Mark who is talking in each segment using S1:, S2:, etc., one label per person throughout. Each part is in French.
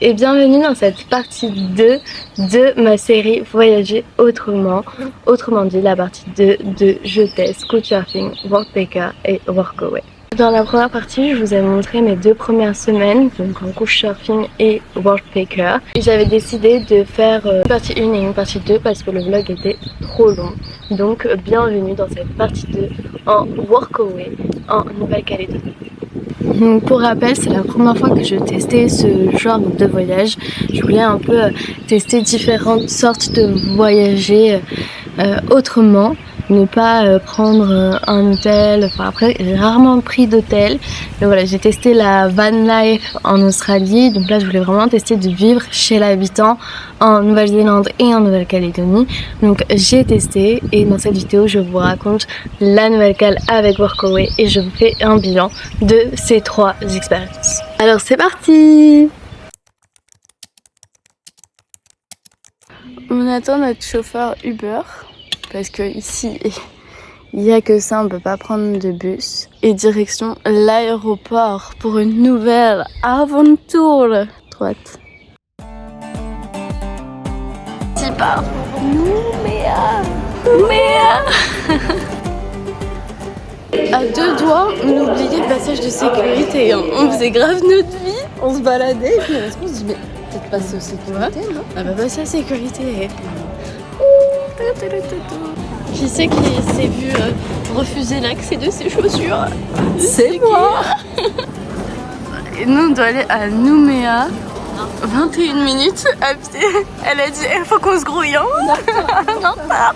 S1: et bienvenue dans cette partie 2 de ma série Voyager autrement. Autrement dit, la partie 2 de Je teste, Couchsurfing, Workpacker et Workaway. Dans la première partie, je vous ai montré mes 2 premières semaines, donc en Couchsurfing et Workpacker. Et j'avais décidé de faire une partie 1 et une partie 2 parce que le vlog était trop long. Donc bienvenue dans cette partie 2 en Workaway en Nouvelle-Calédonie. Donc pour rappel, c'est la première fois que je testais ce genre de voyage. Je voulais un peu tester différentes sortes de voyager autrement, ne pas prendre un hôtel. Enfin après, j'ai rarement pris d'hôtel. Mais voilà, j'ai testé la van life en Australie. Donc là, je voulais vraiment tester de vivre chez l'habitant en Nouvelle-Zélande et en Nouvelle-Calédonie. Donc j'ai testé et dans cette vidéo, je vous raconte la Nouvelle-Cal avec Workaway et je vous fais un bilan de ces 3 expériences. Alors c'est parti! On attend notre chauffeur Uber parce que ici il n'y a que ça, on ne peut pas prendre de bus. Et direction l'aéroport pour une nouvelle aventure. Trop hâte. C'est par Nouméa. À 2 doigts, on oubliait le passage de sécurité. Hein. On faisait grave notre vie, on se baladait et puis on se dit mais peut-être passer aux sécurité, non? Ah bah passer à sécurité. Qui c'est qui s'est vu refuser l'accès de ses chaussures? C'est moi. Et nous on doit aller à Nouméa. 21 minutes à pied. Elle a dit il faut qu'on se grouille. Hein. Non, pas.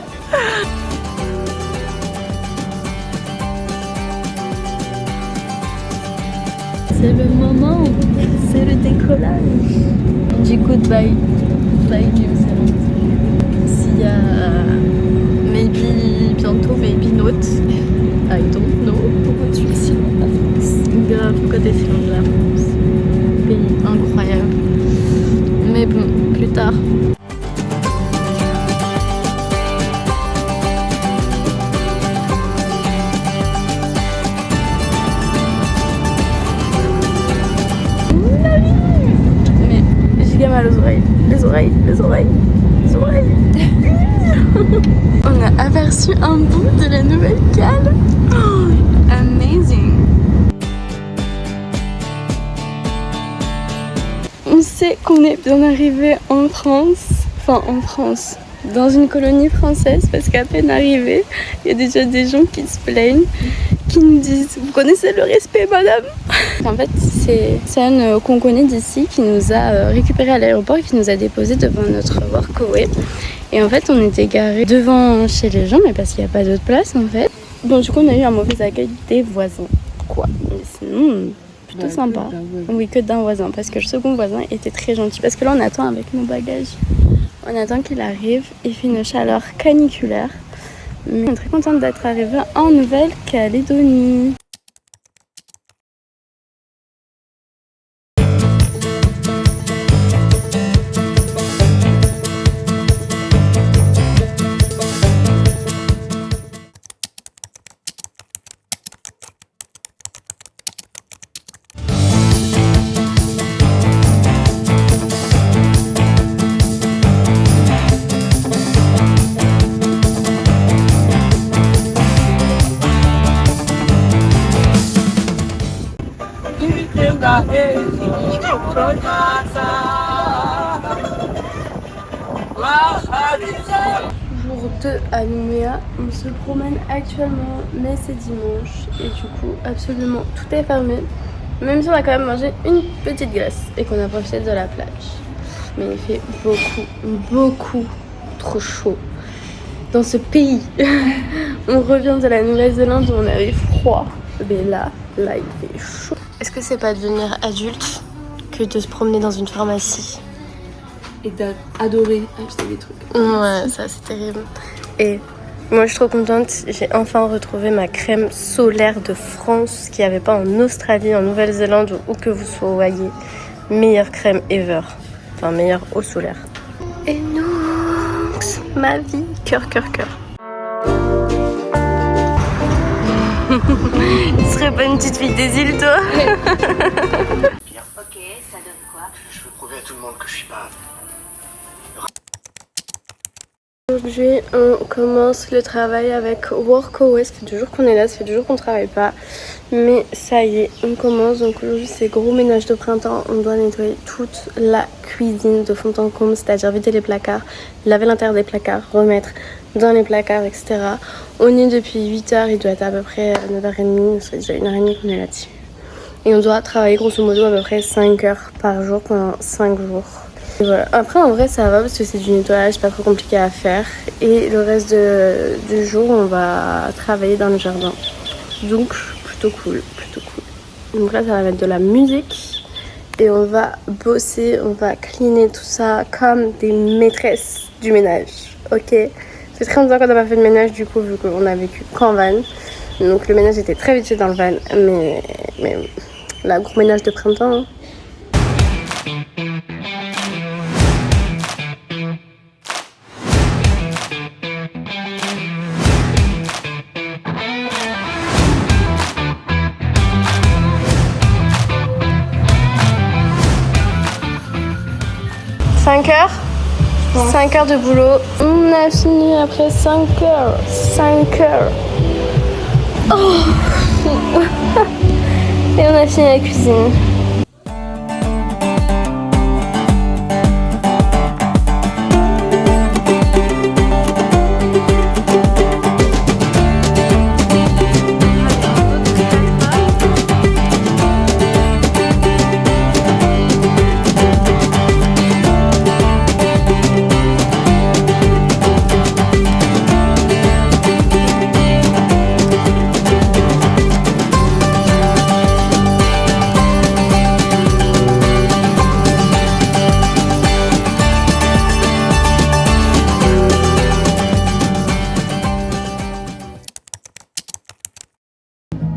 S1: C'est le moment, c'est le décollage du goodbye New Zealand. S'il y a maybe bientôt, maybe not, I don't know. Pourquoi tu es si loin de la France? Grave, pourquoi tu es si loin de la France? Pays incroyable. Mais bon, plus tard. Les oreilles. On a aperçu un bout de la Nouvelle-Cal. Oh, amazing. On sait qu'on est bien arrivé en France. Enfin en France, dans une colonie française, parce qu'à peine arrivé, il y a déjà des gens qui se plaignent, qui nous disent « Vous connaissez le respect, madame ?» En fait, c'est San qu'on connaît d'ici qui nous a récupéré à l'aéroport et qui nous a déposé devant notre Workaway. Et en fait, on était garés devant chez les gens, mais parce qu'il n'y a pas d'autre place en fait. Bon, du coup, on a eu un mauvais accueil des voisins. Quoi? Mais sinon, plutôt sympa. Oui, que d'un voisin, parce que le second voisin était très gentil. Parce que là, on attend avec nos bagages. On attend qu'il arrive. Il fait une chaleur caniculaire. Mais on est très contente d'être arrivée en Nouvelle-Calédonie. Jour 2 à Nouméa, on se promène actuellement, mais c'est dimanche et du coup absolument tout est fermé. Même si on a quand même mangé une petite glace et qu'on a profité de la plage. Mais il fait beaucoup trop chaud dans ce pays. On revient de la Nouvelle-Zélande où on avait froid, mais là il fait chaud. Est-ce que c'est pas devenir adulte que de se promener dans une pharmacie
S2: et d'adorer acheter des trucs?
S1: Ouais, ça c'est terrible. Et moi je suis trop contente, j'ai enfin retrouvé ma crème solaire de France qu'il n'y avait pas en Australie, en Nouvelle-Zélande ou où que vous soyez. Meilleure crème ever. Enfin meilleure eau solaire. Et nous, ma vie, cœur. Tu serais pas une petite fille des îles, toi?
S3: Ok, ça donne quoi? Je veux prouver à tout le monde que je suis pas.
S1: Aujourd'hui, on commence le travail avec Workaway. Ça fait 2 jours qu'on est là, ça fait 2 jours qu'on travaille pas. Mais ça y est, on commence. Donc aujourd'hui, c'est gros ménage de printemps. On doit nettoyer toute la cuisine de fond en comble, c'est-à-dire vider les placards, laver l'intérieur des placards, remettre dans les placards, etc. On est depuis 8h, il doit être à peu près 9h30, ça fait déjà 1h30 qu'on est là-dessus. Et on doit travailler grosso modo à peu près 5 heures par jour pendant 5 jours. Et voilà. Après en vrai ça va parce que c'est du nettoyage pas trop compliqué à faire. Et le reste du jour on va travailler dans le jardin. Donc plutôt cool, plutôt cool. Donc là ça va mettre de la musique. Et on va bosser, on va cleaner tout ça comme des maîtresses du ménage. Ok. Ça fait très longtemps qu'on n'a pas fait de ménage du coup vu qu'on a vécu qu'en van. Donc le ménage était très vite fait dans le van. Mais la gros ménage de printemps. Hein. 5 heures 5 heures de boulot. On a fini après 5 heures. 5 heures. Oh. Et on a fini la cuisine.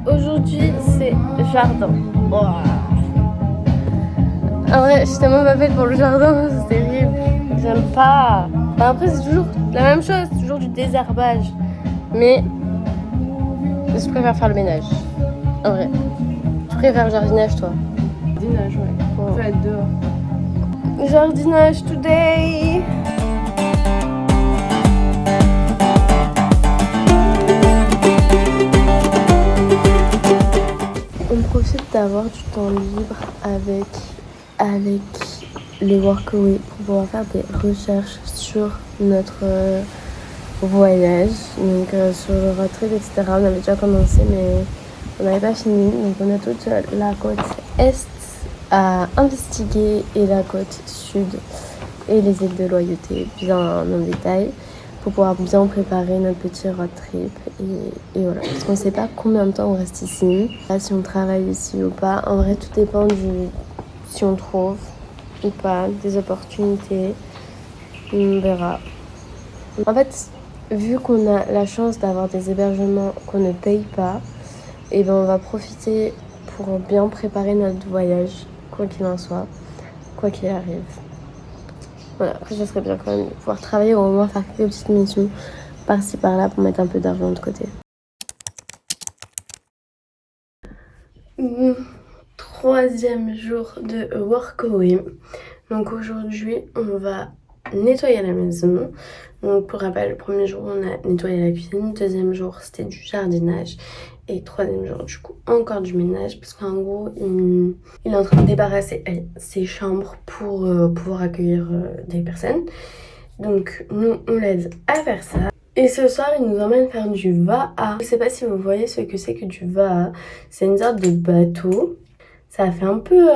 S1: Aujourd'hui, c'est jardin. Oh. En vrai, je suis tellement pas faite pour le jardin, c'est terrible. J'aime pas. Enfin, après, c'est toujours la même chose, c'est toujours du désherbage. Mais je préfère faire le ménage. En vrai. Tu préfères le jardinage, toi?
S2: Jardinage, ouais. On peut être dehors.
S1: Jardinage today! On profite d'avoir du temps libre avec les Workaway pour pouvoir faire des recherches sur notre voyage, donc sur le road trip, etc. On avait déjà commencé mais on n'avait pas fini, donc on a toute la côte est à investiguer et la côte sud et les îles de Loyauté bien en détail pour pouvoir bien préparer notre petit road trip et voilà, parce qu'on ne sait pas combien de temps on reste ici, si on travaille ici ou pas. En vrai tout dépend si on trouve ou pas des opportunités, on verra. En fait vu qu'on a la chance d'avoir des hébergements qu'on ne paye pas, et ben on va profiter pour bien préparer notre voyage quoi qu'il en soit, quoi qu'il arrive. Voilà, après ça serait bien quand même de pouvoir travailler ou au moins faire quelques petites missions par-ci par-là pour mettre un peu d'argent de côté. Troisième jour de Workaway. Donc aujourd'hui on va nettoyer la maison. Donc pour rappel, le premier jour on a nettoyé la cuisine, deuxième jour c'était du jardinage et troisième jour du coup encore du ménage parce qu'en gros il est en train de débarrasser ses chambres pour pouvoir accueillir des personnes. Donc nous on l'aide à faire ça. Et ce soir il nous emmène faire du Vaha. Je sais pas si vous voyez ce que c'est que du Vaha. C'est une sorte de bateau. Ça fait un peu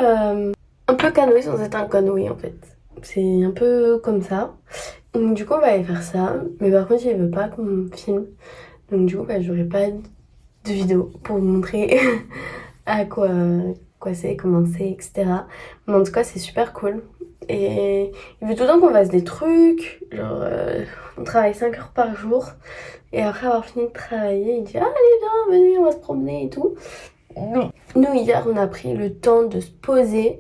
S1: canoë sans être un canoë en fait. C'est un peu comme ça. Donc du coup on va aller faire ça. Mais par contre il veut pas qu'on filme. Donc du coup j'aurai pas de vidéo pour vous montrer à quoi c'est, comment c'est, etc. Mais en tout cas c'est super cool. Et il veut tout le temps qu'on fasse des trucs. Genre on travaille 5 heures par jour. Et après avoir fini de travailler il dit ah allez viens, venez on va se promener et tout. Nous hier on a pris le temps de se poser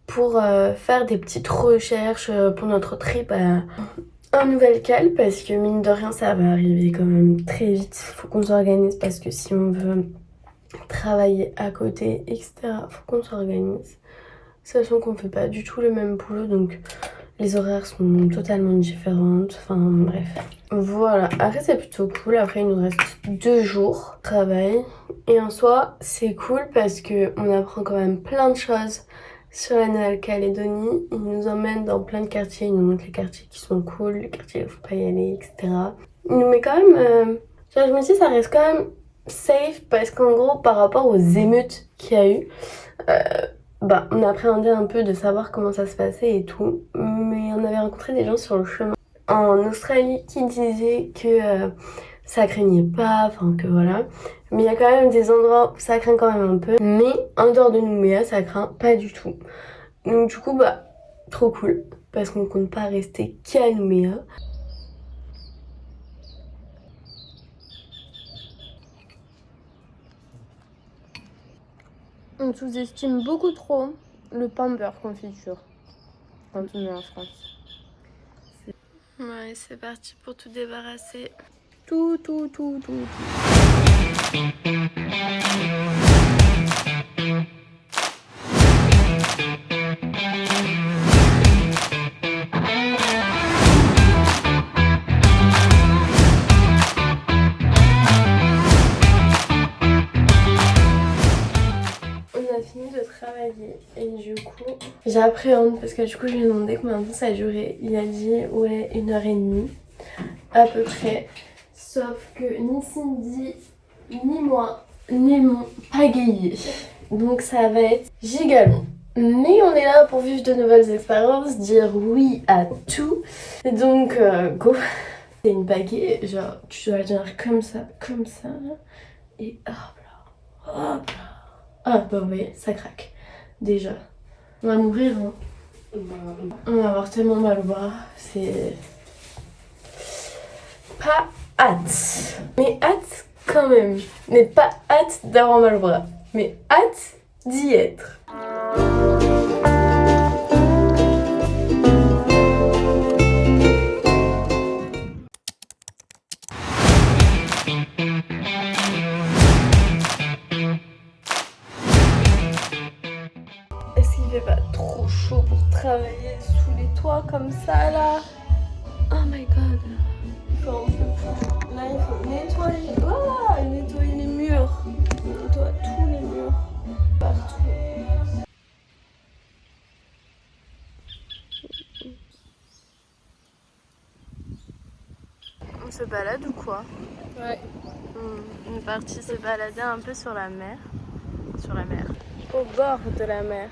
S1: pour faire des petites recherches pour notre trip en Nouvelle-Calédonie parce que mine de rien ça va arriver quand même très vite. Faut qu'on s'organise parce que si on veut travailler à côté etc faut qu'on s'organise. sachant qu'on fait pas du tout le même boulot, donc les horaires sont totalement différentes, enfin bref. Voilà, après c'est plutôt cool, après il nous reste 2 jours de travail. Et en soi, c'est cool parce que on apprend quand même plein de choses sur la Nouvelle-Calédonie. Il nous emmène dans plein de quartiers, il nous montre les quartiers qui sont cool, les quartiers où il faut pas y aller, etc. Il nous met quand même... genre, je me dis ça reste quand même safe parce qu'en gros, par rapport aux émeutes qu'il y a eu, on appréhendait un peu de savoir comment ça se passait et tout, mais on avait rencontré des gens sur le chemin en Australie qui disaient que ça craignait pas, enfin que voilà. Mais il y a quand même des endroits où ça craint quand même un peu, mais en dehors de Nouméa, ça craint pas du tout. Donc du coup, trop cool, parce qu'on compte pas rester qu'à Nouméa. On sous-estime beaucoup trop le pain beurre confiture quand on est en France. Ouais, c'est parti pour tout débarrasser. Tout. Fini de travailler et du coup j'appréhende parce que du coup je lui ai demandé combien de temps ça a duré. Il a dit ouais 1h30 à peu près, sauf que ni Cindy ni moi ni mon pagayé, donc ça va être giga long. Mais on est là pour vivre de nouvelles expériences, dire oui à tout, et donc go. C'est une baguette, genre tu dois la tenir comme ça et hop là. Ah bah oui, ça craque. Déjà. On va mourir, hein. On va avoir tellement mal au bras. C'est... pas hâte. Mais hâte quand même. Mais pas hâte d'avoir mal au bras. Mais hâte d'y être. Est-ce qu'il fait pas trop chaud pour travailler sous les toits comme ça là? Oh my god. Là il faut nettoyer les murs. On nettoie tous les murs. Partout. On se balade ou quoi?
S2: Ouais.
S1: On est parti se balader un peu sur la mer. Au bord de la mer.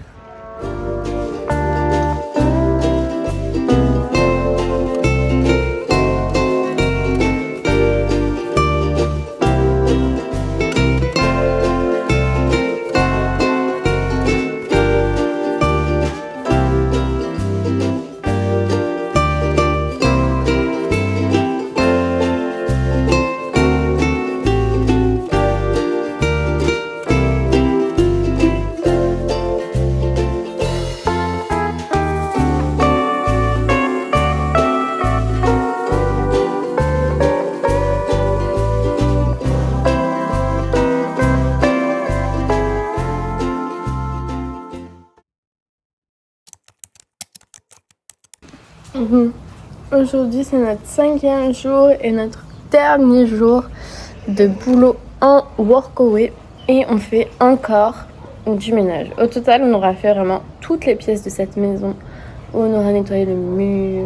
S1: Aujourd'hui c'est notre 5e jour et notre dernier jour de boulot en workaway et on fait encore du ménage. Au total on aura fait vraiment toutes les pièces de cette maison. On aura nettoyé le mur,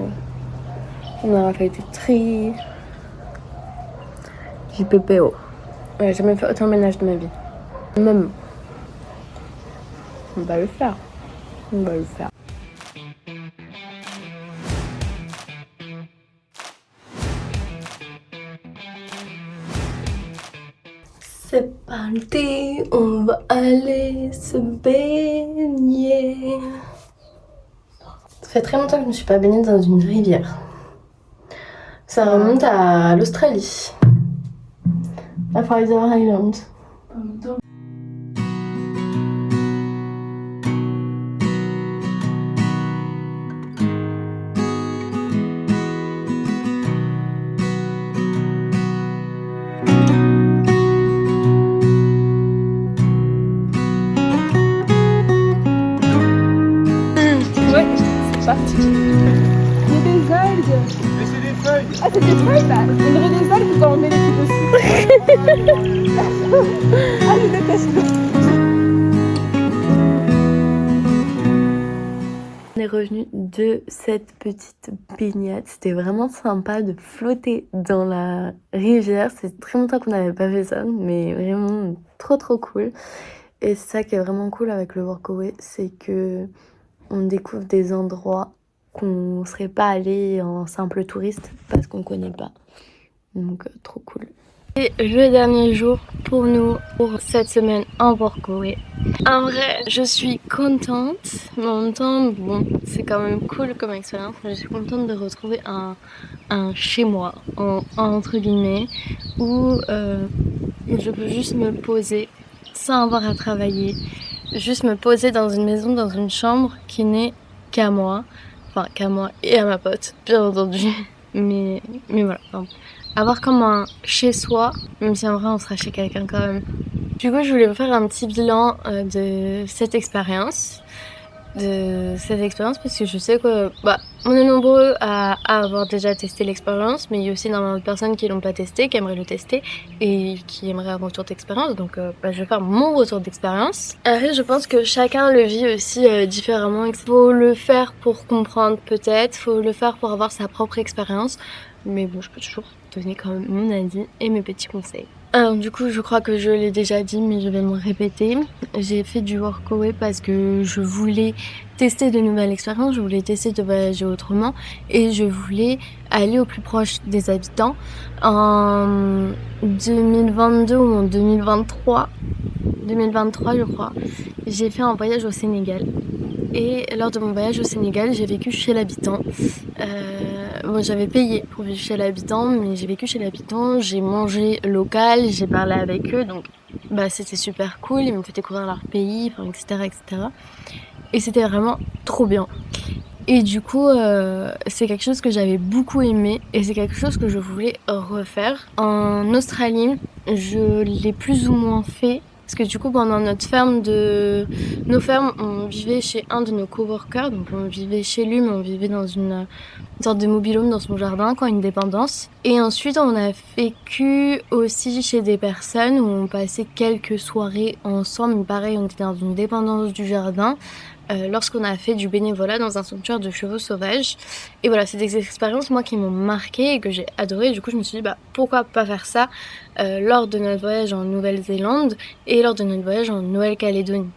S1: on aura fait du tri, du PPO. Ouais, j'ai jamais fait autant de ménage de ma vie. Même. On va le faire. C'est parti, on va aller se baigner. Ça fait très longtemps que je ne suis pas baignée dans une rivière. Ça remonte à l'Australie, à Fraser Island.
S2: Il y a des algues.
S3: Mais c'est des feuilles.
S2: Ah, c'est des feuilles là. On dirait des algues quand on met les pieds dessus. Ah, je déteste.
S1: On est revenu de cette petite baignade. C'était vraiment sympa de flotter dans la rivière. C'est très longtemps qu'on n'avait pas fait ça, mais vraiment trop cool. Et c'est ça qui est vraiment cool avec le Workaway, c'est que on découvre des endroits qu'on serait pas allé en simple touriste parce qu'on connaît pas. Donc trop cool. Et le dernier jour pour nous, pour cette semaine en Workaway. En vrai, je suis contente, mais en même temps, bon, c'est quand même cool comme expérience. Je suis contente de retrouver un chez moi, entre guillemets, où je peux juste me poser sans avoir à travailler. Juste me poser dans une maison, dans une chambre qui n'est qu'à moi. Enfin, qu'à moi et à ma pote, bien entendu. Mais voilà. Enfin, avoir comme un chez soi, même si en vrai on sera chez quelqu'un quand même. Du coup, je voulais vous faire un petit bilan de cette expérience. Parce que je sais que on est nombreux à avoir déjà testé l'expérience, mais il y a aussi énormément de personnes qui l'ont pas testé, qui aimeraient le tester et qui aimeraient un retour d'expérience. Donc je vais faire mon retour d'expérience. Après, je pense que chacun le vit aussi différemment. Il faut le faire pour comprendre peut-être, faut le faire pour avoir sa propre expérience. Mais bon, je peux toujours donner quand même mon avis et mes petits conseils. Alors du coup, je crois que je l'ai déjà dit, mais je vais me répéter. J'ai fait du Workaway parce que je voulais tester de nouvelles expériences, je voulais tester de voyager autrement et je voulais aller au plus proche des habitants. En 2022 ou en 2023 je crois, j'ai fait un voyage au Sénégal. Et lors de mon voyage au Sénégal, j'ai vécu chez l'habitant. J'avais payé pour vivre chez l'habitant, mais j'ai vécu chez l'habitant, j'ai mangé local, j'ai parlé avec eux, donc c'était super cool, ils m'ont fait découvrir leur pays, etc. Et c'était vraiment trop bien. Et du coup, c'est quelque chose que j'avais beaucoup aimé et c'est quelque chose que je voulais refaire. En Australie, je l'ai plus ou moins fait. Parce que du coup, pendant nos fermes, on vivait chez un de nos coworkers. Donc on vivait chez lui, mais on vivait dans une sorte de mobil-home dans son jardin, une dépendance. Et ensuite, on a vécu aussi chez des personnes où on passait quelques soirées ensemble. Mais pareil, on était dans une dépendance du jardin. Lorsqu'on a fait du bénévolat dans un sanctuaire de chevaux sauvages. Et voilà, c'est des expériences moi qui m'ont marqué et que j'ai adoré. Du coup, je me suis dit pourquoi pas faire ça lors de notre voyage en Nouvelle-Zélande et lors de notre voyage en Nouvelle-Calédonie.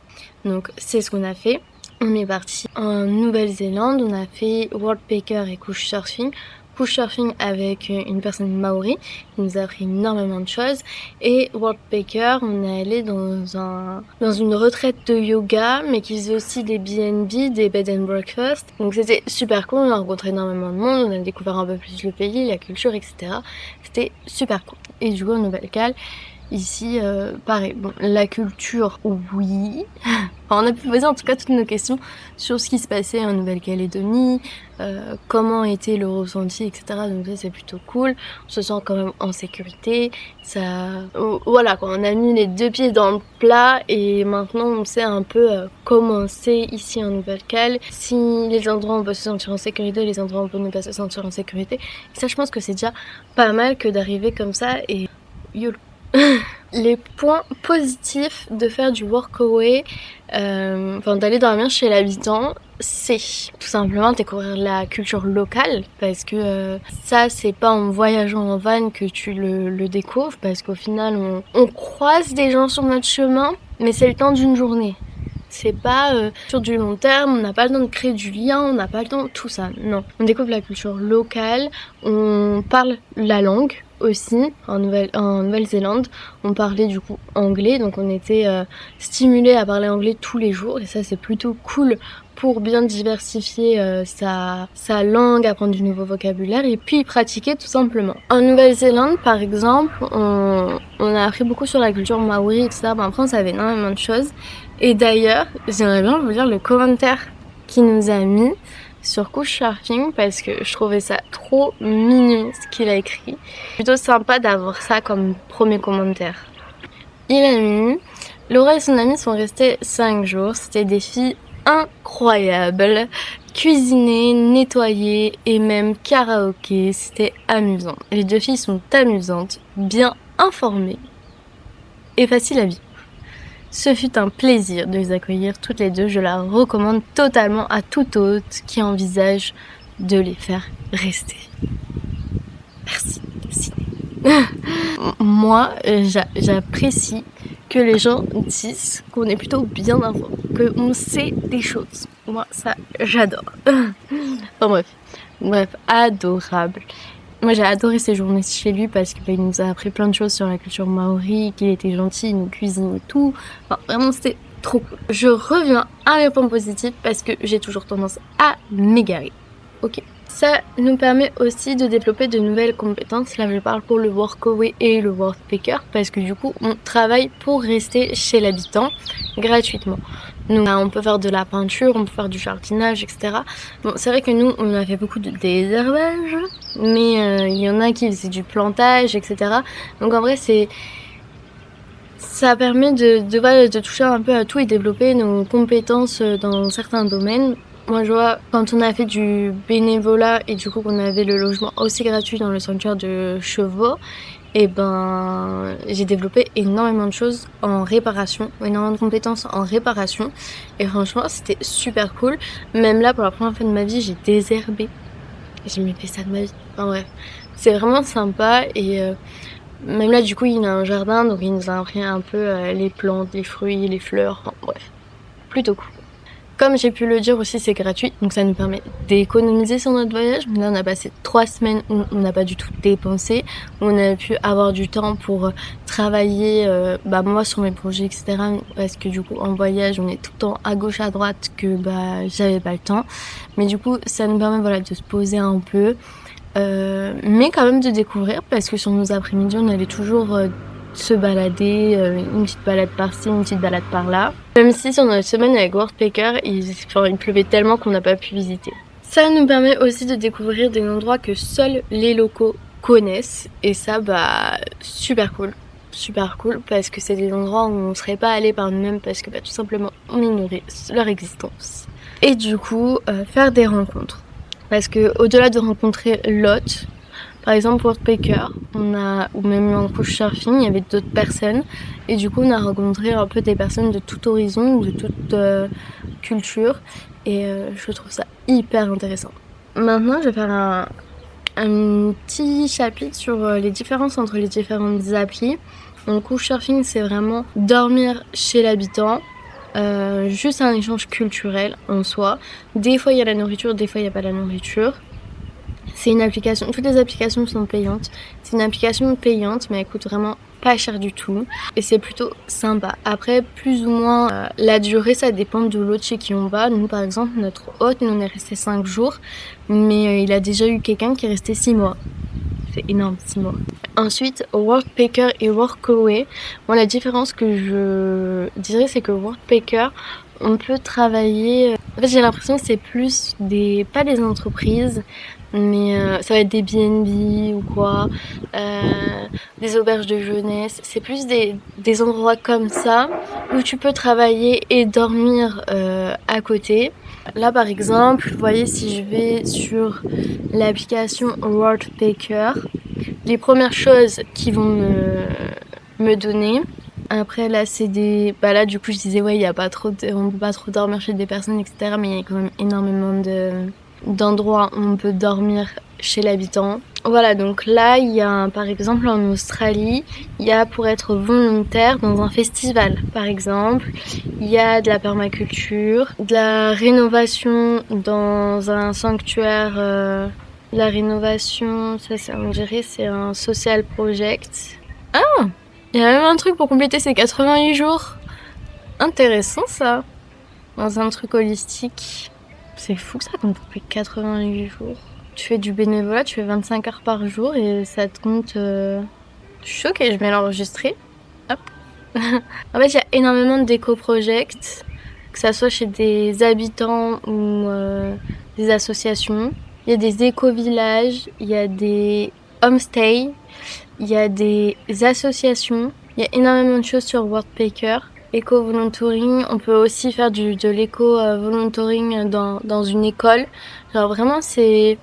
S1: Donc c'est ce qu'on a fait. On est parti en Nouvelle-Zélande, on a fait Worldpacker et Couchsurfing. Couchsurfing avec une personne maori qui nous a appris énormément de choses, et Worldpacker, on est allé dans une retraite de yoga mais qui faisait aussi des B&B, des bed and breakfast. Donc c'était super cool, on a rencontré énormément de monde, on a découvert un peu plus le pays, la culture, etc. C'était super cool. Et du coup en Nouvelle-Cal, ici, pareil, la culture, oui. Enfin, on a pu poser en tout cas toutes nos questions sur ce qui se passait en Nouvelle-Calédonie, comment était le ressenti, etc. Donc ça, c'est plutôt cool. On se sent quand même en sécurité. Voilà, on a mis les deux pieds dans le plat et maintenant on sait un peu comment c'est ici en Nouvelle-Cal. Si les endroits où on peut se sentir en sécurité, les endroits où on peut ne pas se sentir en sécurité. Et ça, je pense que c'est déjà pas mal que d'arriver comme ça et YOLO. Les points positifs de faire du Workaway, d'aller dormir chez l'habitant, c'est tout simplement découvrir la culture locale, parce que ça, c'est pas en voyageant en van que tu le découvres, parce qu'au final on croise des gens sur notre chemin, mais c'est le temps d'une journée. C'est pas sur du long terme, on n'a pas le temps de créer du lien, on n'a pas le temps de tout ça, non. On découvre la culture locale, on parle la langue aussi. En Nouvelle-Zélande, on parlait du coup anglais, donc on était stimulés à parler anglais tous les jours, et ça c'est plutôt cool pour bien diversifier sa langue, apprendre du nouveau vocabulaire et puis pratiquer tout simplement. En Nouvelle-Zélande par exemple, on a appris beaucoup sur la culture maori, etc. Après on savait énormément de choses. Et d'ailleurs, j'aimerais bien vous lire le commentaire qu'il nous a mis sur Couchsurfing parce que je trouvais ça trop mignon ce qu'il a écrit. Plutôt sympa d'avoir ça comme premier commentaire. Il a mis: Laura et son amie sont restées 5 jours, c'était des filles incroyable. Cuisiner, nettoyer et même karaoké, c'était amusant. Les deux filles sont amusantes, bien informées et faciles à vivre. Ce fut un plaisir de les accueillir toutes les deux. Je la recommande totalement à tout hôte qui envisage de les faire rester. Merci. Moi, j'apprécie que les gens disent qu'on est plutôt bien informé, qu'on sait des choses. Moi, ça, j'adore. Enfin bref, adorable. Moi, j'ai adoré ces journées chez lui parce qu'il nous a appris plein de choses sur la culture maori, qu'il était gentil, il nous cuisine et tout. Enfin, vraiment, c'était trop cool. Je reviens à mes points positifs parce que j'ai toujours tendance à m'égarer. Ok. Ça nous permet aussi de développer de nouvelles compétences. Là, je parle pour le workaway et le workpacker parce que du coup, on travaille pour rester chez l'habitant gratuitement. Donc, on peut faire de la peinture, on peut faire du jardinage, etc. Bon, c'est vrai que nous, on a fait beaucoup de désherbage, mais il y en a qui faisaient du plantage, etc. Donc, en vrai, ça permet de toucher un peu à tout et développer nos compétences dans certains domaines. Moi, je vois, quand on a fait du bénévolat et du coup qu'on avait le logement aussi gratuit dans le sanctuaire de chevaux, et ben, j'ai développé énormément de choses en réparation, énormément de compétences en réparation. Et franchement, c'était super cool. Même là, pour la première fois de ma vie, j'ai désherbé. J'ai jamais fait ça de ma vie. Enfin bref, c'est vraiment sympa et même là, du coup, il a un jardin, donc il nous a appris un peu les plantes, les fruits, les fleurs. Enfin bref, plutôt cool. Comme j'ai pu le dire aussi, c'est gratuit, donc ça nous permet d'économiser sur notre voyage. Là, on a passé 3 semaines où on n'a pas du tout dépensé, où on a pu avoir du temps pour travailler, moi sur mes projets, etc. Parce que du coup, en voyage, on est tout le temps à gauche, à droite, que j'avais pas le temps. Mais du coup, ça nous permet de se poser un peu, mais quand même de découvrir, parce que sur nos après-midi, on allait toujours se balader, une petite balade par-ci, une petite balade par-là. Même si sur notre semaine avec Worldpacker, il pleuvait tellement qu'on n'a pas pu visiter. Ça nous permet aussi de découvrir des endroits que seuls les locaux connaissent. Et ça, super cool. Super cool parce que c'est des endroits où on ne serait pas allé par nous-mêmes parce que tout simplement on ignorait leur existence. Et du coup, faire des rencontres. Parce que au-delà de rencontrer l'hôte, par exemple, Worldpacker, ou même en couchsurfing, il y avait d'autres personnes. Et du coup, on a rencontré un peu des personnes de tout horizon, de toute culture. Et je trouve ça hyper intéressant. Maintenant, je vais faire un petit chapitre sur les différences entre les différentes applis. Donc, couchsurfing, c'est vraiment dormir chez l'habitant. Juste un échange culturel en soi. Des fois, il y a la nourriture, des fois, il n'y a pas la nourriture. C'est une application, toutes les applications sont payantes. C'est une application payante, mais elle coûte vraiment pas cher du tout. Et c'est plutôt sympa. Après, plus ou moins, la durée, ça dépend de l'hôte chez qui on va. Nous, par exemple, notre hôte, nous, on est resté 5 jours. Mais il a déjà eu quelqu'un qui est resté 6 mois. C'est énorme, 6 mois. Ensuite, Worldpacker et Workaway. Bon, la différence que je dirais, c'est que Worldpacker, on peut travailler... En fait, j'ai l'impression que c'est plus pas des entreprises, mais ça va être des B&B ou quoi, des auberges de jeunesse. C'est plus des endroits comme ça où tu peux travailler et dormir à côté. Là, par exemple, vous voyez, si je vais sur l'application Worldpacker, les premières choses qu'ils vont me donner. Après, là, c'est là, du coup, je disais, ouais, on peut pas trop dormir chez des personnes, etc. Mais il y a quand même énormément d'endroits où on peut dormir chez l'habitant. Voilà, donc là, il y a, par exemple, en Australie, il y a pour être volontaire dans un festival, par exemple. Il y a de la permaculture, de la rénovation dans un sanctuaire... la rénovation, on dirait, c'est un social project. Ah! Il y a même un truc pour compléter ces 88 jours. Intéressant ça. Dans un truc holistique. C'est fou ça qu'on fait 88 jours. Tu fais du bénévolat, tu fais 25 heures par jour et ça te compte... Je suis choquée, je vais l'enregistrer. Hop. En fait, il y a énormément d'éco-projects, que ça soit chez des habitants ou des associations. Il y a des éco-villages, il y a des homestays, il y a des associations. Il y a énormément de choses sur Worldpacker. éco-volunteering. On peut aussi faire de l'éco-volunteering dans une école. Genre vraiment c'est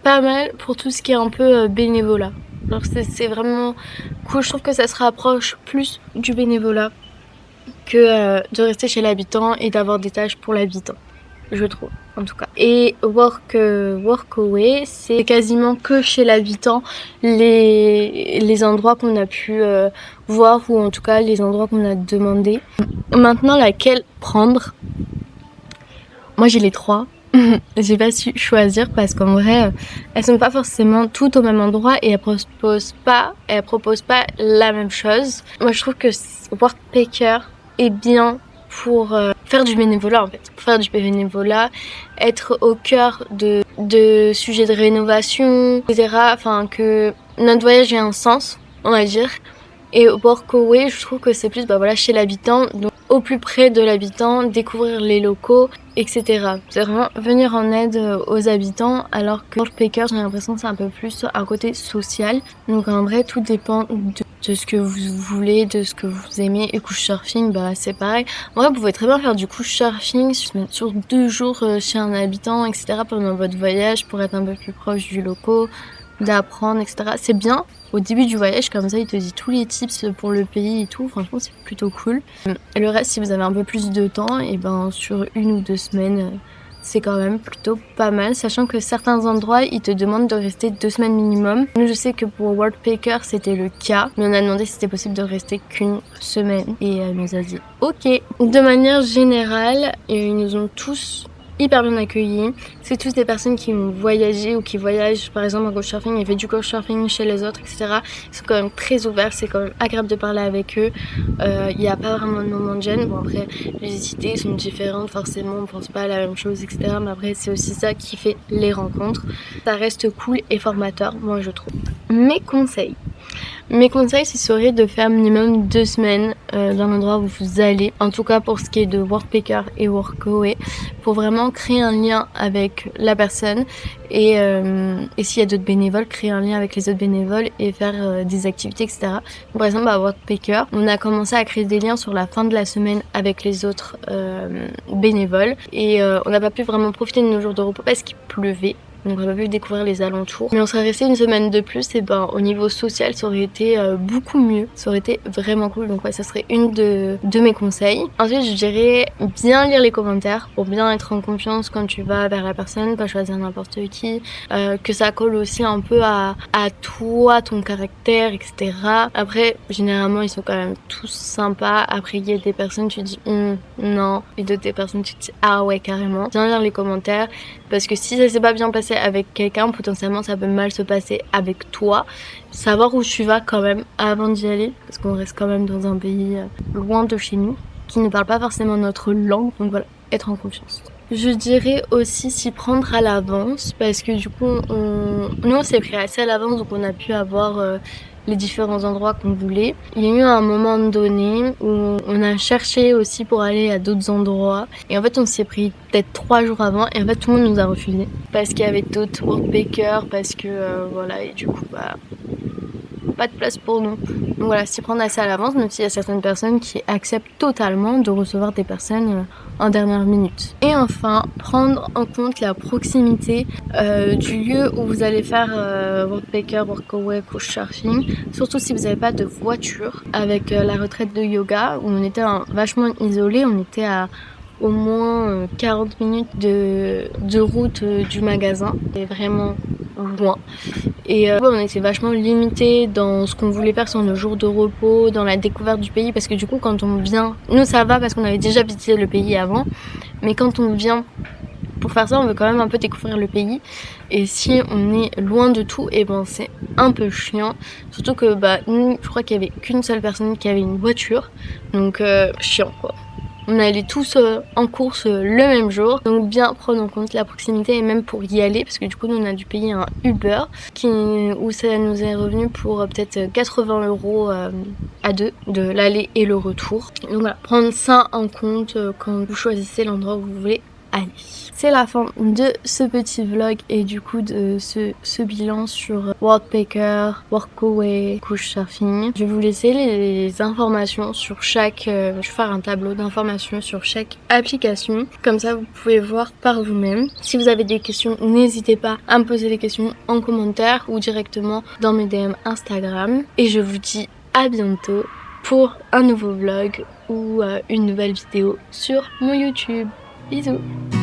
S1: pas mal pour tout ce qui est un peu bénévolat. Alors c'est vraiment cool, je trouve que ça se rapproche plus du bénévolat que de rester chez l'habitant et d'avoir des tâches pour l'habitant, je trouve en tout cas. Et Workaway, c'est quasiment que chez l'habitant les endroits qu'on a pu voir, ou en tout cas les endroits qu'on a demandé. Maintenant, laquelle prendre? Moi j'ai les 3. J'ai pas su choisir parce qu'en vrai, elles sont pas forcément toutes au même endroit et elles proposent pas la même chose. Moi, je trouve que Workpacker est bien pour faire du bénévolat en fait. Pour faire du bénévolat, être au cœur de sujets de rénovation, etc. Enfin, que notre voyage ait un sens, on va dire. Et Workaway, je trouve que c'est plus chez l'habitant, donc au plus près de l'habitant, découvrir les locaux, etc. C'est vraiment venir en aide aux habitants, alors que Workpacker, j'ai l'impression que c'est un peu plus un côté social. Donc en vrai, tout dépend de ce que vous voulez, de ce que vous aimez. Et couchsurfing, c'est pareil. En vrai, vous pouvez très bien faire du couchsurfing sur 2 jours chez un habitant, etc. pendant votre voyage pour être un peu plus proche du local, d'apprendre, etc. C'est bien au début du voyage, comme ça il te dit tous les tips pour le pays et tout, franchement c'est plutôt cool. Et le reste, si vous avez un peu plus de temps, et sur 1 ou 2 semaines, c'est quand même plutôt pas mal, sachant que certains endroits ils te demandent de rester 2 semaines minimum. Nous, je sais que pour Workpacker c'était le cas, mais on a demandé si c'était possible de rester qu'1 semaine et elle nous a dit ok. De manière générale, ils nous ont tous hyper bien accueillis. C'est tous des personnes qui ont voyagé ou qui voyagent par exemple en couchsurfing et fait du couchsurfing chez les autres, etc. Ils sont quand même très ouverts, c'est quand même agréable de parler avec eux. Il n'y a pas vraiment de moment de gêne. Bon, après, les idées sont différentes, forcément, on pense pas à la même chose, etc. Mais après, c'est aussi ça qui fait les rencontres. Ça reste cool et formateur, moi je trouve. Mes conseils, ce serait de faire minimum 2 semaines dans l'endroit où vous allez. En tout cas pour ce qui est de Workpacker et Workaway, pour vraiment créer un lien avec la personne et s'il y a d'autres bénévoles, créer un lien avec les autres bénévoles et faire des activités, etc. Par exemple à Workpacker, on a commencé à créer des liens sur la fin de la semaine avec les autres bénévoles et on n'a pas pu vraiment profiter de nos jours de repos parce qu'il pleuvait. Donc on n'a pas pu découvrir les alentours. Mais on serait resté 1 semaine de plus et au niveau social ça aurait été beaucoup mieux. Ça aurait été vraiment cool. Donc ouais, ça serait une de mes conseils. Ensuite je dirais bien lire les commentaires pour bien être en confiance quand tu vas vers la personne, pas choisir n'importe qui. Que ça colle aussi un peu à toi, ton caractère, etc. Après généralement ils sont quand même tous sympas. Après il y a des personnes tu dis non, et d'autres des personnes tu te dis ah ouais carrément. Bien lire les commentaires parce que si ça s'est pas bien passé avec quelqu'un, potentiellement ça peut mal se passer avec toi. Savoir où tu vas quand même avant d'y aller, parce qu'on reste quand même dans un pays loin de chez nous, qui ne parle pas forcément notre langue, donc voilà, être en confiance. Je dirais aussi s'y prendre à l'avance, parce que du coup nous on s'est pris assez à l'avance, donc on a pu avoir les différents endroits qu'on voulait. Il y a eu un moment donné où on a cherché aussi pour aller à d'autres endroits et en fait on s'y est pris peut-être 3 jours avant et en fait tout le monde nous a refusé parce qu'il y avait d'autres Workpackers, parce que voilà, et du coup pas de place pour nous. Donc voilà, s'y prendre assez à l'avance, même s'il y a certaines personnes qui acceptent totalement de recevoir des personnes en dernière minute. Et enfin, prendre en compte la proximité du lieu où vous allez faire Workpacker, Workaway, couchsurfing, surtout si vous n'avez pas de voiture. Avec la retraite de yoga, où on était vachement isolé, on était à au moins 40 minutes de route du magasin, c'est vraiment loin. Et on était vachement limité dans ce qu'on voulait faire sur nos jours de repos, dans la découverte du pays, parce que du coup quand on vient, nous ça va parce qu'on avait déjà visité le pays avant, mais quand on vient pour faire ça on veut quand même un peu découvrir le pays, et si on est loin de tout, et c'est un peu chiant, surtout que nous je crois qu'il y avait qu'une seule personne qui avait une voiture, donc chiant quoi. On allait tous en course le même jour, donc bien prendre en compte la proximité et même pour y aller, parce que du coup nous on a dû payer un Uber où ça nous est revenu pour peut-être 80 € à 2 de l'aller et le retour. Donc voilà, prendre ça en compte quand vous choisissez l'endroit où vous voulez aller. C'est la fin de ce petit vlog et du coup de ce bilan sur Worldpacker, Workaway, Couchsurfing. Je vais vous laisser les informations sur chaque... je vais faire un tableau d'informations sur chaque application. Comme ça vous pouvez voir par vous-même. Si vous avez des questions, n'hésitez pas à me poser des questions en commentaire ou directement dans mes DM Instagram. Et je vous dis à bientôt pour un nouveau vlog ou une nouvelle vidéo sur mon YouTube. Bisous!